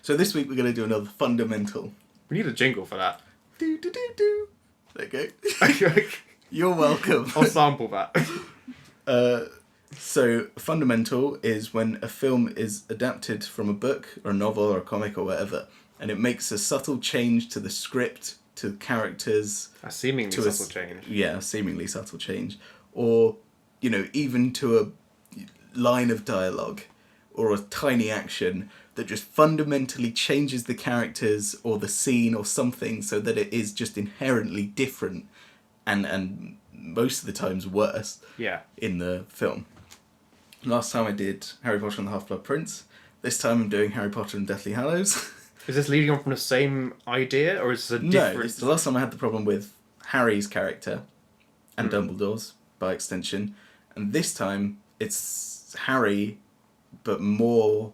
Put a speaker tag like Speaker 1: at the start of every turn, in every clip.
Speaker 1: So this week we're going to do another fundamental.
Speaker 2: We need a jingle for that.
Speaker 1: Do, do, do, do. There you go. You're welcome.
Speaker 2: I'll sample that.
Speaker 1: So fundamental is when a film is adapted from a book or a novel or a comic or whatever, and it makes a subtle change to the script, to characters.
Speaker 2: A seemingly subtle change.
Speaker 1: Yeah, a seemingly subtle change. Or, even to a line of dialogue or a tiny action that just fundamentally changes the characters or the scene or something so that it is just inherently different and most of the times worse in the film. Last time I did Harry Potter and the Half-Blood Prince. This time I'm doing Harry Potter and Deathly Hallows.
Speaker 2: Is this leading on from the same idea, or is this a different...
Speaker 1: No, the last time I had the problem with Harry's character and Dumbledore's, by extension. And this time it's Harry, but more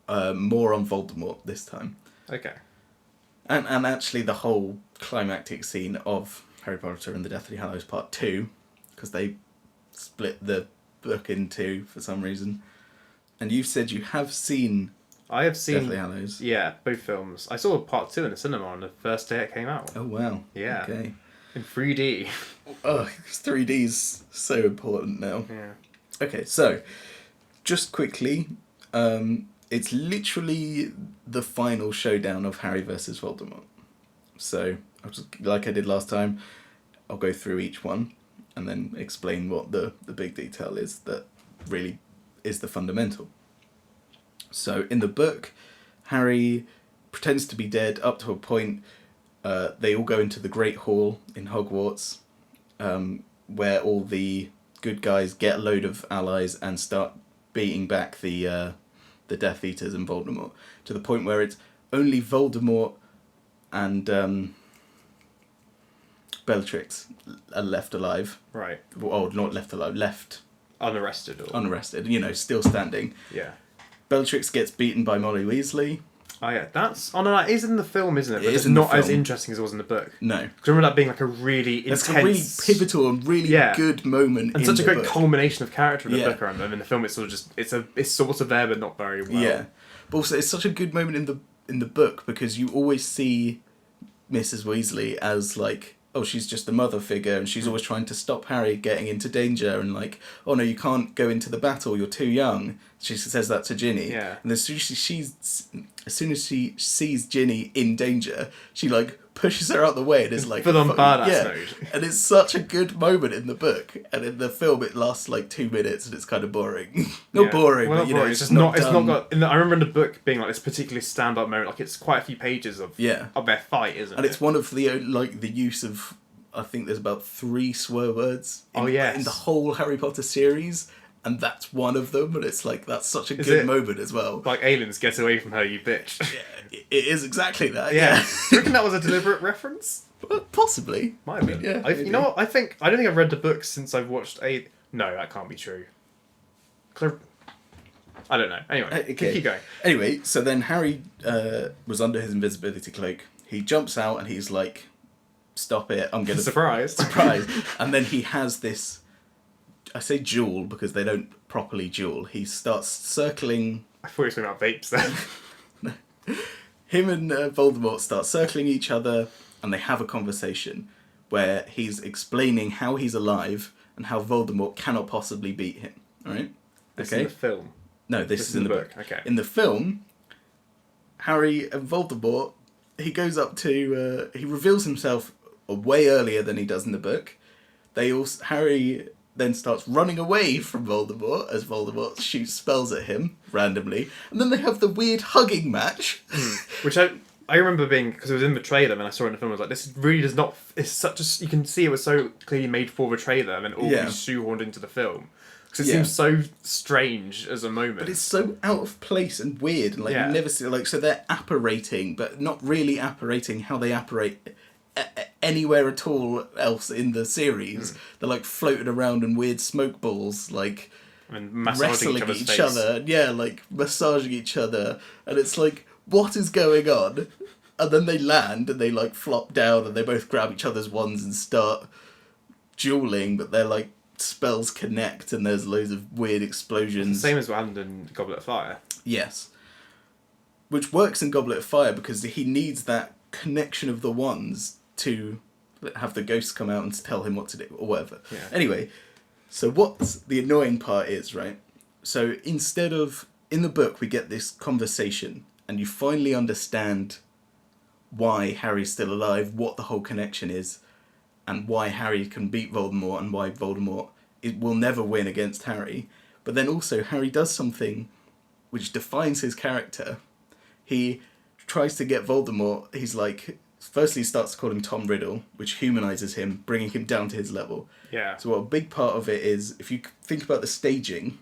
Speaker 1: on Voldemort this time.
Speaker 2: Okay.
Speaker 1: And actually the whole climactic scene of Harry Potter and the Deathly Hallows Part 2, because they split the book in two for some reason. And you've said you have seen...
Speaker 2: I have seen...
Speaker 1: Deathly Hallows.
Speaker 2: Yeah, both films. I saw Part 2 in the cinema on the first day it came out.
Speaker 1: Oh, wow.
Speaker 2: Yeah.
Speaker 1: Okay.
Speaker 2: In 3D.
Speaker 1: Oh, 3D's so important now.
Speaker 2: Yeah.
Speaker 1: Okay, so, just quickly, it's literally the final showdown of Harry versus Voldemort. So, like I did last time, I'll go through each one and then explain what the big detail is that really is the fundamental. So, in the book, Harry pretends to be dead up to a point. They all go into the Great Hall in Hogwarts, where all the good guys get a load of allies and start beating back the Death Eaters and Voldemort, to the point where it's only Voldemort and Bellatrix are left alive.
Speaker 2: Right.
Speaker 1: Oh, not left alive, left...
Speaker 2: Unarrested.
Speaker 1: Unarrested, still standing.
Speaker 2: Yeah.
Speaker 1: Bellatrix gets beaten by Molly Weasley.
Speaker 2: Oh yeah, that's... Oh no, that is in the film, isn't it? But
Speaker 1: it's
Speaker 2: not as interesting as it was in the book.
Speaker 1: No.
Speaker 2: Because I remember that being like a really intense...
Speaker 1: It's a really pivotal and really good moment
Speaker 2: and
Speaker 1: in
Speaker 2: such a
Speaker 1: the
Speaker 2: great
Speaker 1: book.
Speaker 2: culmination of character in the book, I remember. In the film, it's sort of just... It's sort of there, but not very well.
Speaker 1: Yeah. But also, it's such a good moment in the book, because you always see Mrs. Weasley as, like... Oh, she's just the mother figure, and she's always trying to stop Harry getting into danger, and like, oh no, you can't go into the battle, you're too young. She says that to Ginny.
Speaker 2: Yeah.
Speaker 1: And as soon as she sees Ginny in danger, she like pushes her out the way and is like...
Speaker 2: Full on badass mode.
Speaker 1: And it's such a good moment in the book, and in the film it lasts like 2 minutes and it's kind of boring. Not boring,
Speaker 2: well,
Speaker 1: but
Speaker 2: not boring.
Speaker 1: it's just not
Speaker 2: It's
Speaker 1: done.
Speaker 2: not got... I remember in the book being like this particularly stand-up moment, like it's quite a few pages of their fight, isn't it?
Speaker 1: And it's one of the use of... I think there's about 3 swear words in the whole Harry Potter series, and that's one of them, and it's like, that's such a good moment as well.
Speaker 2: Like, aliens, get away from her, you bitch.
Speaker 1: Yeah, it is exactly that,
Speaker 2: yeah. Do you reckon that was a deliberate reference?
Speaker 1: Possibly.
Speaker 2: Might have been.
Speaker 1: Yeah.
Speaker 2: You know what, I don't think I've read the book since I've watched No, that can't be true. I don't know. Anyway, keep going.
Speaker 1: Anyway, so then Harry was under his invisibility cloak. He jumps out and he's like... Stop it, I'm going to...
Speaker 2: Surprise.
Speaker 1: And then he has this... I say duel because they don't properly duel. He starts circling...
Speaker 2: I thought you were talking about vapes then.
Speaker 1: Him and Voldemort start circling each other, and they have a conversation where he's explaining how he's alive and how Voldemort cannot possibly beat him. Alright?
Speaker 2: This is in the film?
Speaker 1: No, this is in the book.
Speaker 2: Okay.
Speaker 1: In the film, Harry and Voldemort... He goes up to... he reveals himself way earlier than he does in the book. Harry then starts running away from Voldemort as Voldemort shoots spells at him randomly, and then they have the weird hugging match,
Speaker 2: which I remember being, because it was in the trailer and I saw it in the film. I was like, this really does not. It's such a... You can see it was so clearly made for the trailer, and then all be shoehorned into the film. Because it seems so strange as a moment.
Speaker 1: But it's so out of place and weird, and like you never see, like, so they're apparating, but not really apparating how they apparate anywhere at all else in the series. They're like floating around in weird smoke balls, like wrestling each other. Yeah, like massaging each other, and it's like, what is going on? And then they land and they like flop down and they both grab each other's wands and start dueling, but they're like spells connect and there's loads of weird explosions.
Speaker 2: Same as what happened in Goblet of Fire.
Speaker 1: Yes. which works in Goblet of Fire because he needs that connection of the wands to have the ghosts come out and tell him what to do or whatever.
Speaker 2: Yeah.
Speaker 1: Anyway, so what the annoying part is, right? So instead of, in the book, we get this conversation and you finally understand why Harry's still alive, what the whole connection is, and why Harry can beat Voldemort and why Voldemort will never win against Harry. But then also Harry does something which defines his character. He tries to get Voldemort, he's like, firstly he starts to call him Tom Riddle, which humanises him, bringing him down to his level.
Speaker 2: Yeah.
Speaker 1: So what a big part of it is, if you think about the staging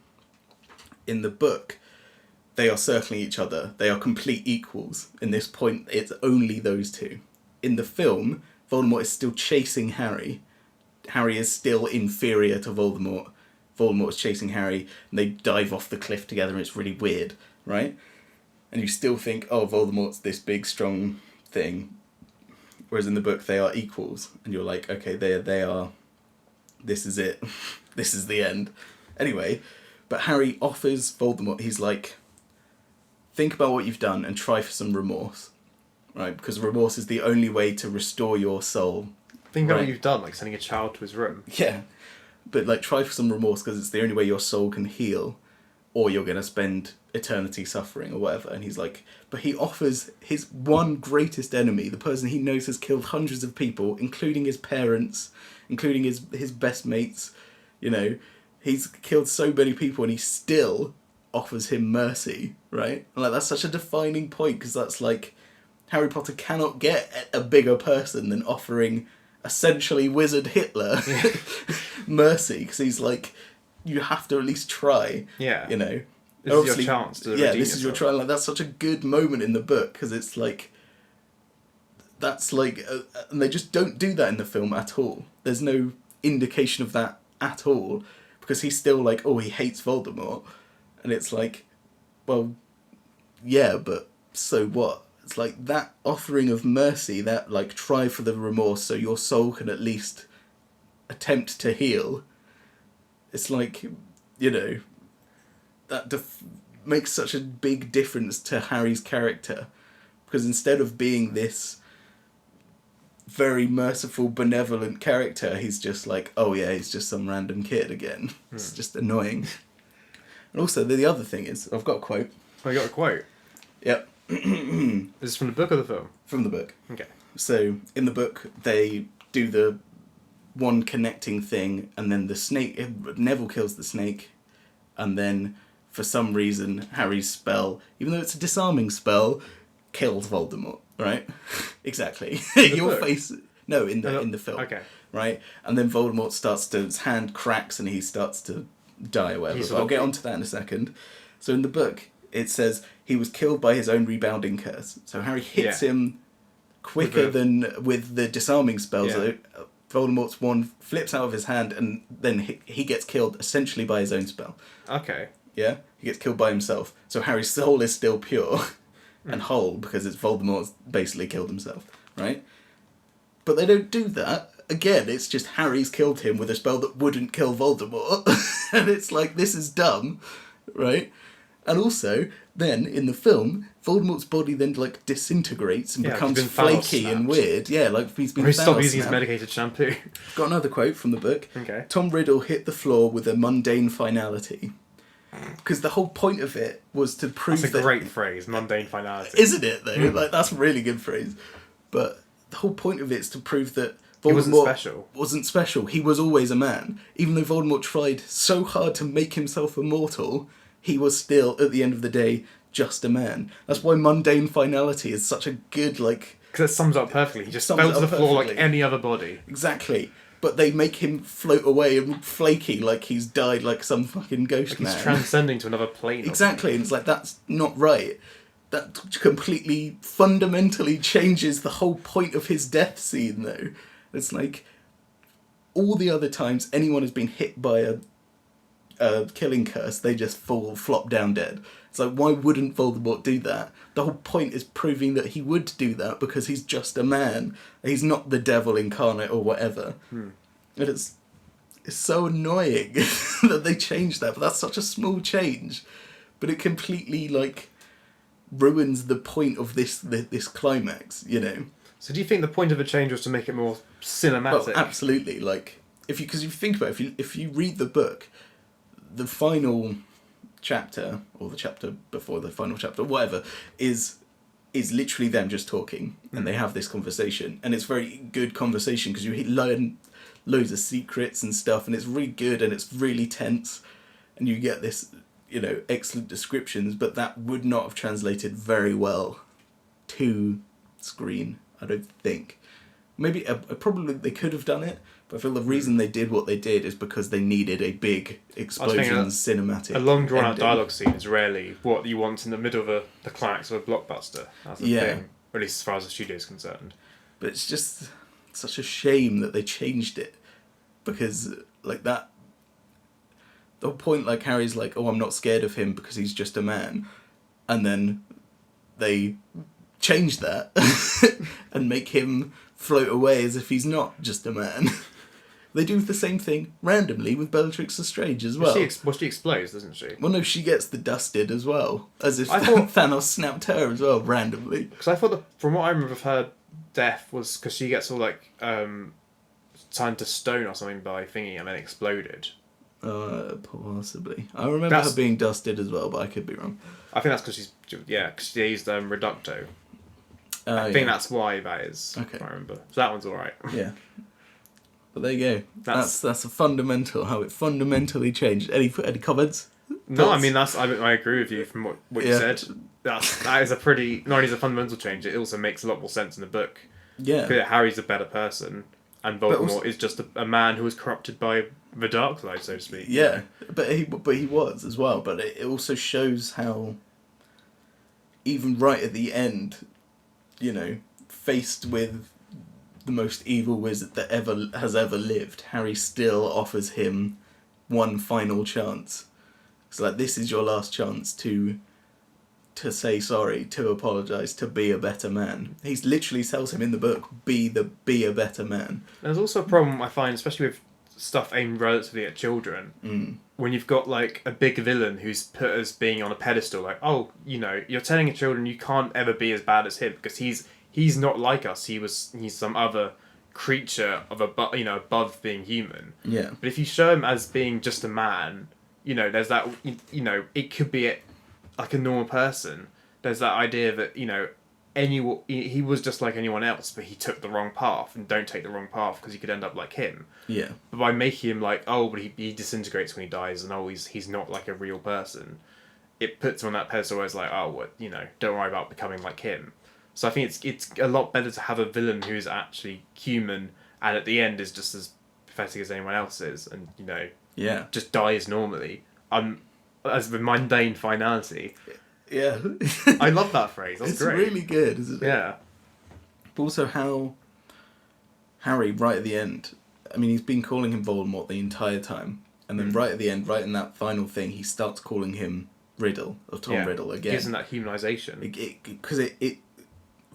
Speaker 1: in the book, they are circling each other. They are complete equals. In this point, it's only those two. In the film, Voldemort is still chasing Harry. Harry is still inferior to Voldemort. Voldemort is chasing Harry, and they dive off the cliff together, and it's really weird, right? And you still think, oh, Voldemort's this big, strong thing. Whereas in the book, they are equals. And you're like, okay, they are... This is it. This is the end. Anyway, but Harry offers Voldemort, he's like, think about what you've done and try for some remorse, right? Because remorse is the only way to restore your soul.
Speaker 2: Think about what you've done, like sending a child to his room.
Speaker 1: Yeah, but like try for some remorse because it's the only way your soul can heal, or you're going to spend eternity suffering or whatever. And he's like, but he offers his one greatest enemy, the person he knows has killed hundreds of people, including his parents, including his best mates, you know, he's killed so many people and he still offers him mercy, right? And like that's such a defining point because that's like Harry Potter cannot get a bigger person than offering essentially wizard Hitler mercy, because he's like, you have to at least try.
Speaker 2: Yeah.
Speaker 1: You know.
Speaker 2: This is your chance to redeem
Speaker 1: this is your try. Like that's such a good moment in the book because it's like, that's like, and they just don't do that in the film at all. There's no indication of that at all because he's still like, oh, he hates Voldemort. And it's like, well, yeah, but so what? It's like that offering of mercy, that like try for the remorse so your soul can at least attempt to heal. It's like, you know, that makes such a big difference to Harry's character. Because instead of being this very merciful, benevolent character, he's just like, oh yeah, he's just some random kid again. It's just annoying. And also, the other thing is, I've got a quote.
Speaker 2: Oh, you got a quote?
Speaker 1: Yep.
Speaker 2: Is this from the book or the film?
Speaker 1: From the book.
Speaker 2: Okay.
Speaker 1: So, in the book, they do the one connecting thing, and then the snake, Neville kills the snake, and then, for some reason, Harry's spell, even though it's a disarming spell, kills Voldemort, right? Exactly. Your
Speaker 2: book?
Speaker 1: face... No, in the film.
Speaker 2: Okay.
Speaker 1: Right? And then Voldemort starts to... His hand cracks and he starts to die or whatever. But I'll get onto that in a second. So in the book, it says he was killed by his own rebounding curse. So Harry hits him quicker than with the disarming spells.
Speaker 2: Yeah.
Speaker 1: Voldemort's wand flips out of his hand and then he gets killed essentially by his own spell.
Speaker 2: Okay.
Speaker 1: Yeah? He gets killed by himself. So Harry's soul is still pure and whole because it's Voldemort's basically killed himself, right? But they don't do that. Again, it's just Harry's killed him with a spell that wouldn't kill Voldemort. And it's like, this is dumb, right? And also, then, in the film, Voldemort's body then, like, disintegrates and becomes flaky and weird. Yeah, like, he's been
Speaker 2: stopped using his medicated shampoo.
Speaker 1: Got another quote from the book.
Speaker 2: Okay.
Speaker 1: Tom Riddle hit the floor with a mundane finality. Because the whole point of it was to prove
Speaker 2: That's a great phrase, mundane finality.
Speaker 1: Isn't it, though? Like, that's a really good phrase. But the whole point of it is to prove that Voldemort wasn't special. He was always a man. Even though Voldemort tried so hard to make himself immortal, he was still, at the end of the day, just a man. That's why mundane finality is such a good, like...
Speaker 2: Because it sums up perfectly. He just fell to the floor like any other body.
Speaker 1: Exactly. But they make him float away and flaky like he's died like some fucking ghost man.
Speaker 2: He's transcending to another plane.
Speaker 1: Exactly. And it's like, that's not right. That completely, fundamentally changes the whole point of his death scene, though. It's like, all the other times anyone has been hit by a killing curse, they just flop down dead. It's like, why wouldn't Voldemort do that? The whole point is proving that he would do that because he's just a man. He's not the devil incarnate or whatever. And it's so annoying that they changed that, but that's such a small change. But it completely, like, ruins the point of this climax, you know.
Speaker 2: So do you think the point of a change was to make it more cinematic?
Speaker 1: Well, absolutely. Like, because if you think about it, if you read the book, the final chapter, or the chapter before the final chapter, whatever, is literally them just talking, and they have this conversation, and it's very good conversation because you learn loads of secrets and stuff, and it's really good, and it's really tense, and you get this, you know, excellent descriptions, but that would not have translated very well to screen, I don't think. Maybe probably they could have done it, but I feel the reason they did what they did is because they needed a big explosion cinematic.
Speaker 2: A long drawn out dialogue scene is rarely what you want in the middle of the climax of a blockbuster. That's the thing, or at least as far as the studio is concerned.
Speaker 1: But it's just such a shame that they changed it, because like that. The whole point, like, Harry's like, oh, I'm not scared of him because he's just a man, and then they change that and make him float away as if he's not just a man. They do the same thing randomly with Bellatrix Lestrange as well.
Speaker 2: She explodes, doesn't she?
Speaker 1: Well, no, she gets the dusted as well, as if Thanos snapped her as well randomly.
Speaker 2: Because I thought from what I remember of her death was because she gets all like turned to stone or something by thingy and then exploded.
Speaker 1: Possibly. I remember her being dusted as well, but I could be wrong.
Speaker 2: I think that's because because she used Reducto. I think that's why that is. Okay. If I remember. So that one's alright.
Speaker 1: Yeah. But there you go. That's a fundamental, how it fundamentally changed. Any comments?
Speaker 2: No, I mean, I agree with you from what you said. That is a pretty, not only is a fundamental change, it also makes a lot more sense in the book. Yeah. Because Harry's a better person, and Voldemort is just a man who was corrupted by the dark side, so to speak.
Speaker 1: Yeah, but he was as well. But it also shows how, even right at the end, you know, faced with the most evil wizard that has ever lived, Harry still offers him one final chance. It's like, this is your last chance to say sorry, to apologise, to be a better man. He literally tells him in the book, be a better man.
Speaker 2: There's also a problem I find, especially with stuff aimed relatively at children, when you've got like a big villain who's put as being on a pedestal, like, oh, you know, you're telling your children you can't ever be as bad as him because he's not like us. He's some other creature of above being human.
Speaker 1: Yeah.
Speaker 2: But if you show him as being just a man, you know, there's that, you know, it could be like a normal person. There's that idea that, you know, he was just like anyone else, but he took the wrong path, and don't take the wrong path because he could end up like him.
Speaker 1: Yeah.
Speaker 2: But by making him like, oh, but he disintegrates when he dies, and he's not like a real person, it puts him on that pedestal where it's like, oh, what, you know, don't worry about becoming like him. So I think it's a lot better to have a villain who's actually human, and at the end is just as pathetic as anyone else is, and, you know, just dies normally. As with mundane finality.
Speaker 1: Yeah.
Speaker 2: I love that phrase. That's great.
Speaker 1: It's really good, isn't it?
Speaker 2: Yeah.
Speaker 1: But also how Harry, right at the end, I mean, he's been calling him Voldemort the entire time, and then right at the end, right in that final thing, he starts calling him Riddle, or Tom Riddle again.
Speaker 2: Gives him that humanisation.
Speaker 1: Because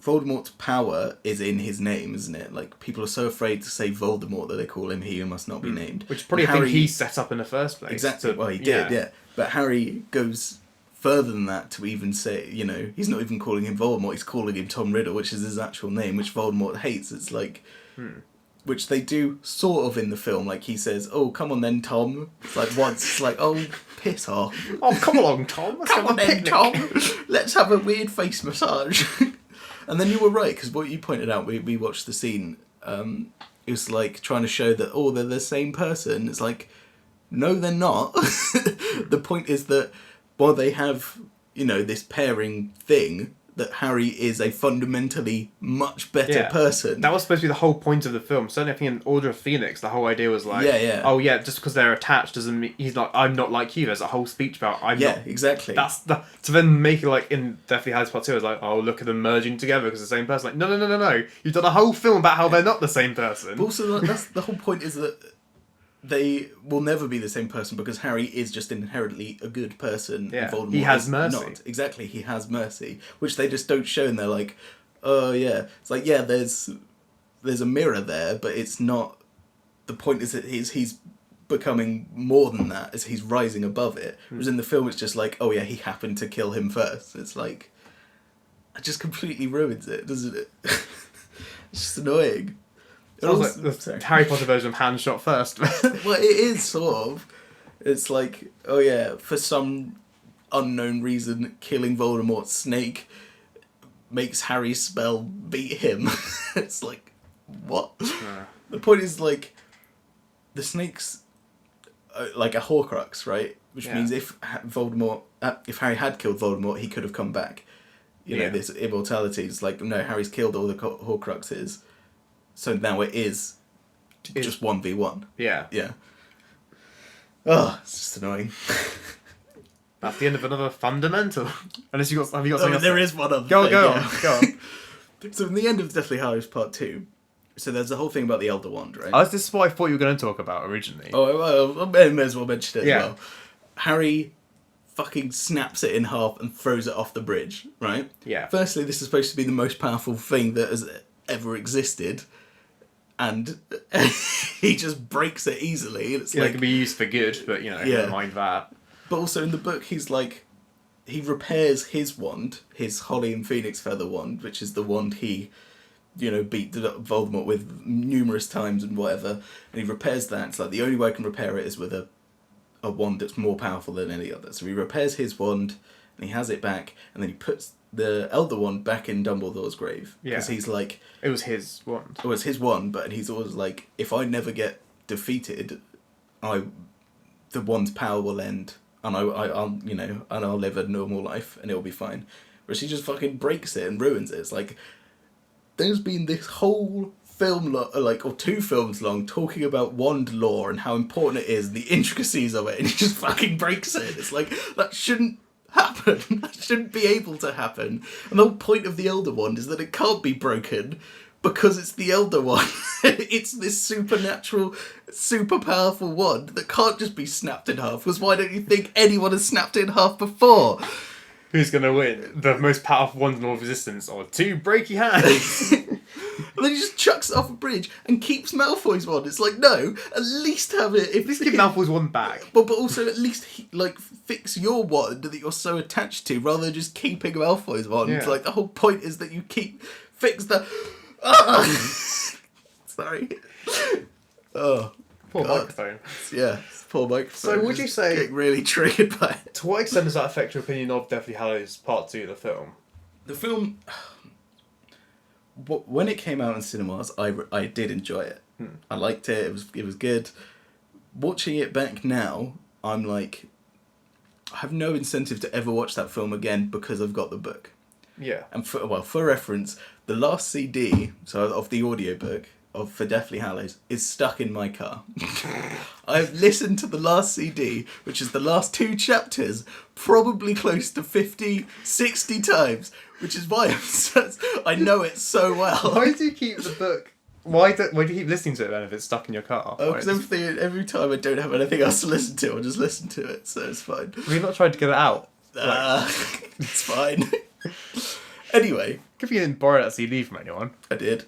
Speaker 1: Voldemort's power is in his name, isn't it? Like, people are so afraid to say Voldemort that they call him He Who Must Not Be Named.
Speaker 2: Which probably Harry, he set up in the first place.
Speaker 1: Exactly. Well, he did, yeah. But Harry goes further than that to even say, you know, he's not even calling him Voldemort, he's calling him Tom Riddle, which is his actual name, which Voldemort hates. It's like... Which they do sort of in the film. Like, he says, oh, come on then, Tom. It's like once, it's like, oh, piss off.
Speaker 2: Oh, come along, Tom.
Speaker 1: Come on then, Tom. Let's have a weird face massage. And then you were right, because what you pointed out, we watched the scene, it was like trying to show that, oh, they're the same person. It's like, no, they're not. The point is that while they have, you know, this pairing thing, that Harry is a fundamentally much better person.
Speaker 2: That was supposed to be the whole point of the film. Certainly, I think in Order of Phoenix, the whole idea was like, oh yeah, just because they're attached doesn't mean he's like, I'm not like you. There's a whole speech about I'm not.
Speaker 1: Yeah, exactly.
Speaker 2: To then make it like in Deathly Hallows Part 2, it's like, oh, look at them merging together because the same person. Like, no. You've done a whole film about how they're not the same person.
Speaker 1: But also, that's the whole point is that they will never be the same person because Harry is just inherently a good person.
Speaker 2: Yeah,
Speaker 1: and Voldemort
Speaker 2: he has mercy.
Speaker 1: Not. Exactly, he has mercy, which they just don't show, and they're like, oh yeah. It's like, yeah, there's a mirror there, but it's not... The point is that he's becoming more than that as he's rising above it. Whereas in the film, it's just like, oh yeah, he happened to kill him first. It's like... It just completely ruins it, doesn't it? It's just annoying.
Speaker 2: Sounds like the Harry Potter version of Hand Shot First.
Speaker 1: Well, it is sort of. It's like, oh yeah, for some unknown reason, killing Voldemort's snake makes Harry's spell beat him. It's like, what? Yeah. The point is, like, the snake's like a Horcrux, right? Which means if Harry had killed Voldemort, he could have come back. You know, this immortality is like, no, Harry's killed all the Horcruxes. So now it is just 1v1.
Speaker 2: Yeah.
Speaker 1: Yeah. Oh, it's just annoying.
Speaker 2: That's the end of another fundamental. Unless have you got something else?
Speaker 1: There is one other thing.
Speaker 2: Go on.
Speaker 1: So in the end of Deathly Hallows Part 2, so there's the whole thing about the Elder Wand, right?
Speaker 2: Oh, this is what I thought you were going to talk about originally.
Speaker 1: Oh, well, I may as well mention it as well. Harry fucking snaps it in half and throws it off the bridge, right?
Speaker 2: Yeah.
Speaker 1: Firstly, this is supposed to be the most powerful thing that has ever existed. And he just breaks it easily. It's
Speaker 2: it can be used for good, but, never mind that.
Speaker 1: But also in the book, he's like, he repairs his wand, his Holly and Phoenix Feather wand, which is the wand he, beat Voldemort with numerous times and whatever. And he repairs that. It's like, the only way I can repair it is with a wand that's more powerful than any other. So he repairs his wand, and he has it back, and then he puts the Elder Wand back in Dumbledore's grave.
Speaker 2: Yeah.
Speaker 1: Because he's like...
Speaker 2: It was his wand.
Speaker 1: It was his wand, but he's always like, if I never get defeated, the wand's power will end, and I'll live a normal life, and it'll be fine. Whereas he just fucking breaks it and ruins it. It's like, there's been this whole film, or 2 films long, talking about wand lore and how important it is, and the intricacies of it, and he just fucking breaks it. It's like, that shouldn't happen. That shouldn't be able to happen. And the whole point of the Elder Wand is that it can't be broken because it's the Elder Wand. It's this supernatural, super powerful wand that can't just be snapped in half. Because why don't you think anyone has snapped it in half before?
Speaker 2: Who's going to win? The most powerful wand in all of existence, or 2 breaky hands?
Speaker 1: And then he just chucks it off a bridge and keeps Malfoy's wand. It's like, no, at least have it.
Speaker 2: At least give Malfoy's wand back.
Speaker 1: But also at least fix your wand that you're so attached to, rather than just keeping Malfoy's wand.
Speaker 2: Yeah.
Speaker 1: Like, the whole point is that you fix the. Sorry. Oh.
Speaker 2: Poor microphone.
Speaker 1: Yeah, poor microphone.
Speaker 2: So would you say...
Speaker 1: Getting really triggered by it.
Speaker 2: To what extent does that affect your opinion of Deathly Hallows Part 2, the film?
Speaker 1: The film... When it came out in cinemas, I did enjoy it. I liked it. It was good. Watching it back now, I'm like, I have no incentive to ever watch that film again because I've got the book.
Speaker 2: Yeah.
Speaker 1: And for reference, the last CD, so of the audiobook for Deathly Hallows, is stuck in my car. I've listened to the last CD, which is the last 2 chapters, probably close to 50, 60 times, which is why I know it so well.
Speaker 2: Why do you keep the book? Why do you keep listening to it then if it's stuck in your car?
Speaker 1: Oh, because every time I don't have anything else to listen to, I'll just listen to it, so it's fine.
Speaker 2: Have you not tried to get it out?
Speaker 1: It's fine. Anyway.
Speaker 2: If you didn't borrow that CD from anyone.
Speaker 1: I did.